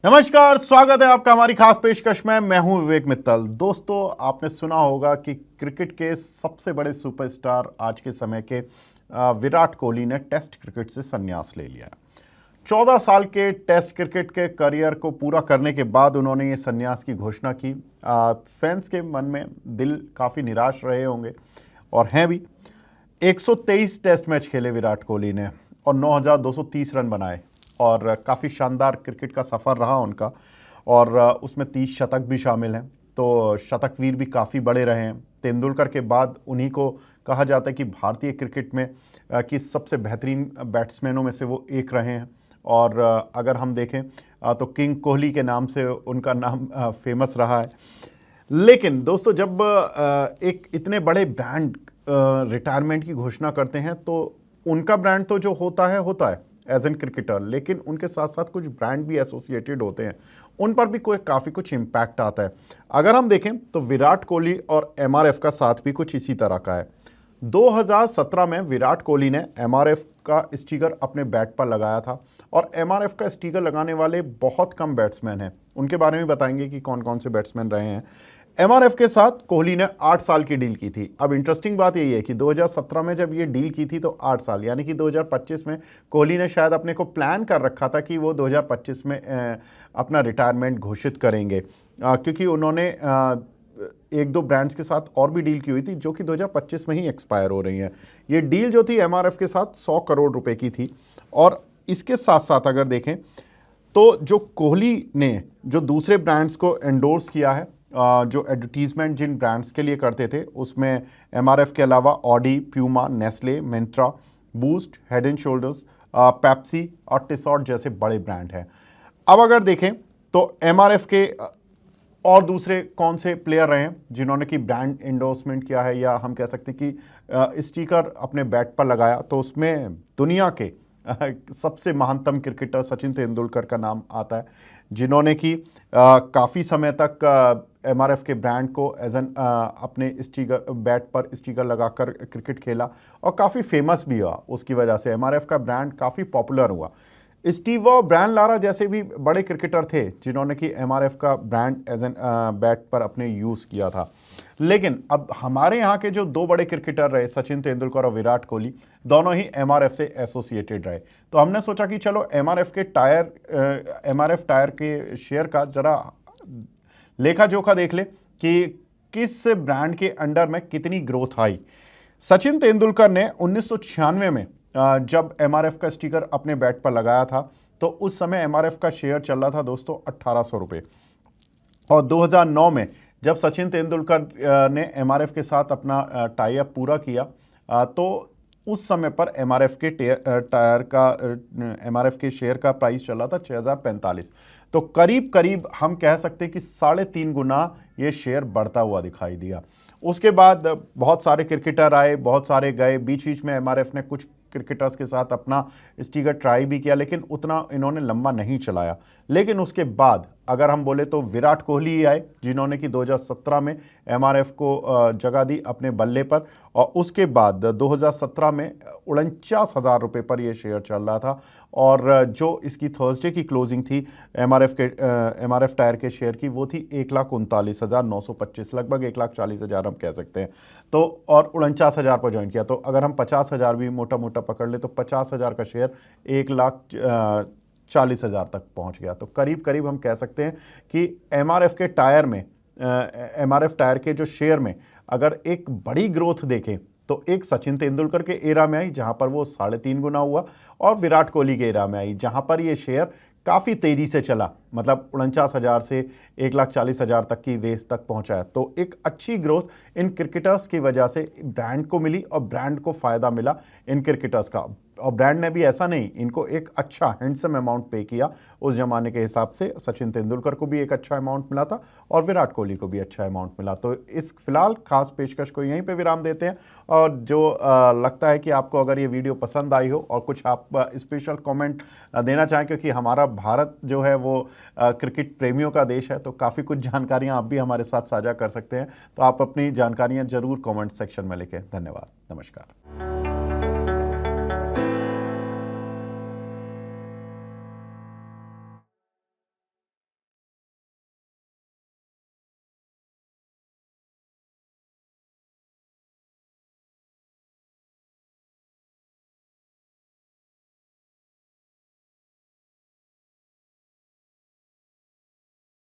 नमस्कार, स्वागत है आपका हमारी खास पेशकश में। मैं हूं विवेक मित्तल। दोस्तों, आपने सुना होगा कि क्रिकेट के सबसे बड़े सुपरस्टार आज के समय के विराट कोहली ने टेस्ट क्रिकेट से संन्यास ले लिया। 14 साल के टेस्ट क्रिकेट के करियर को पूरा करने के बाद उन्होंने ये संन्यास की घोषणा की। फैंस के मन में दिल काफ़ी निराश रहे होंगे और हैं भी। 123 टेस्ट मैच खेले विराट कोहली ने और 9,230 रन बनाए और काफ़ी शानदार क्रिकेट का सफ़र रहा उनका। और उसमें 30 शतक भी शामिल हैं, तो शतकवीर भी काफ़ी बड़े रहे हैं। तेंदुलकर के बाद उन्हीं को कहा जाता है कि भारतीय क्रिकेट में कि सबसे बेहतरीन बैट्समैनों में से वो एक रहे हैं। और अगर हम देखें तो किंग कोहली के नाम से उनका नाम फेमस रहा है। लेकिन दोस्तों, जब एक इतने बड़े ब्रांड रिटायरमेंट की घोषणा करते हैं तो उनका ब्रांड तो जो होता है एज एन क्रिकेटर, लेकिन उनके साथ साथ कुछ ब्रांड भी एसोसिएटेड होते हैं, उन पर भी काफ़ी कुछ इम्पैक्ट आता है। अगर हम देखें तो विराट कोहली और एमआरएफ का साथ भी कुछ इसी तरह का है। 2017 में विराट कोहली ने एमआरएफ का स्टिकर अपने बैट पर लगाया था और एमआरएफ का स्टिकर लगाने वाले बहुत कम बैट्समैन हैं। उनके बारे में बताएंगे कि कौन कौन से बैट्समैन रहे हैं। एमआरएफ के साथ कोहली ने 8 साल की डील की थी। अब इंटरेस्टिंग बात यही है कि 2017 में जब ये डील की थी तो 8 साल, यानी कि 2025 में कोहली ने शायद अपने को प्लान कर रखा था कि वो 2025 में अपना रिटायरमेंट घोषित करेंगे, क्योंकि उन्होंने एक दो ब्रांड्स के साथ और भी डील की हुई थी जो कि 2025 में ही एक्सपायर हो रही हैं। ये डील जो थी एमआरएफ के साथ 100 करोड़ रुपए की थी। और इसके साथ साथ अगर देखें तो जो कोहली ने जो दूसरे ब्रांड्स को एंडोर्स किया है, जो एडवर्टीजमेंट जिन ब्रांड्स के लिए करते थे, उसमें एमआरएफ के अलावा Audi, Puma, Nestle, Myntra, boost, head and shoulders, Pepsi और टिसॉट जैसे बड़े ब्रांड हैं। अब अगर देखें तो एमआरएफ के और दूसरे कौन से प्लेयर रहे हैं जिन्होंने कि ब्रांड एंडोर्समेंट किया है, या हम कह सकते हैं कि स्टिकर अपने बैट पर लगाया, तो उसमें दुनिया के सबसे महानतम क्रिकेटर सचिन तेंदुलकर का नाम आता है, जिन्होंने कि काफ़ी समय तक एमआरएफ के ब्रांड को एज एन अपने स्टिकर बैट पर स्टिकर लगाकर क्रिकेट खेला और काफ़ी फेमस भी हुआ। उसकी वजह से एमआरएफ का ब्रांड काफ़ी पॉपुलर हुआ। स्टीव और ब्रायन लारा जैसे भी बड़े क्रिकेटर थे जिन्होंने कि एमआरएफ का ब्रांड एज एन बैट पर अपने यूज़ किया था। लेकिन अब हमारे यहाँ के जो दो बड़े क्रिकेटर रहे, सचिन तेंदुलकर और विराट कोहली, दोनों ही एमआरएफ से एसोसिएटेड रहे। तो हमने सोचा कि चलो एमआरएफ टायर के शेयर का जरा लेखा जोखा देख ले कि किस ब्रांड के अंडर में कितनी ग्रोथ आई। सचिन तेंदुलकर ने 1996 में जब एमआरएफ का स्टिकर अपने बैट पर लगाया था तो उस समय एमआरएफ का शेयर चल रहा था दोस्तों 1800 रुपये। और 2009 में जब सचिन तेंदुलकर ने एमआरएफ के साथ अपना टाई अप पूरा किया तो उस समय पर एमआरएफ के शेयर का प्राइस चला था 6045। तो करीब करीब हम कह सकते हैं कि 3.5 गुना ये शेयर बढ़ता हुआ दिखाई दिया। उसके बाद बहुत सारे क्रिकेटर आए, बहुत सारे गए, बीच बीच में एमआरएफ ने कुछ क्रिकेटर्स के साथ अपना स्टिकर ट्राई भी किया, लेकिन उतना इन्होंने लंबा नहीं चलाया। लेकिन उसके बाद अगर हम बोले तो विराट कोहली आए जिन्होंने कि 2017 में एमआरएफ को जगह दी अपने बल्ले पर, और उसके बाद 2017 में 49,000 रुपये पर यह शेयर चल रहा था। और जो इसकी थर्सडे की क्लोजिंग थी एमआरएफ टायर के शेयर की, वो थी 1,39,925, लगभग 1,40,000 हम कह सकते हैं। तो और 49,000 पर ज्वाइन किया, तो अगर हम 50,000 भी मोटा मोटा पकड़ ले तो 50,000 का शेयर 1,40,000 तक पहुंच गया। तो करीब करीब हम कह सकते हैं कि एमआरएफ टायर के जो शेयर में अगर एक बड़ी ग्रोथ देखें तो एक सचिन तेंदुलकर के एरा में आई जहां पर वो 3.5 गुना हुआ, और विराट कोहली के एरा में आई जहां पर ये शेयर काफ़ी तेज़ी से चला, मतलब 49,000 से 1,40,000 तक की रेस तक पहुंचा है। तो एक अच्छी ग्रोथ इन क्रिकेटर्स की वजह से ब्रांड को मिली और ब्रांड को फ़ायदा मिला इन क्रिकेटर्स का। और ब्रांड ने भी ऐसा नहीं, इनको एक अच्छा हैंडसम अमाउंट पे किया उस ज़माने के हिसाब से। सचिन तेंदुलकर को भी एक अच्छा अमाउंट मिला था और विराट कोहली को भी अच्छा अमाउंट मिला। तो इस फिलहाल खास पेशकश को यहीं पे विराम देते हैं। और जो लगता है कि आपको अगर ये वीडियो पसंद आई हो और कुछ आप स्पेशल कमेंट देना चाहें, क्योंकि हमारा भारत जो है वो क्रिकेट प्रेमियों का देश है, तो काफ़ी कुछ जानकारियाँ आप भी हमारे साथ साझा कर सकते हैं। तो आप अपनी जानकारियाँ ज़रूर कमेंट सेक्शन में लिखें। धन्यवाद, नमस्कार।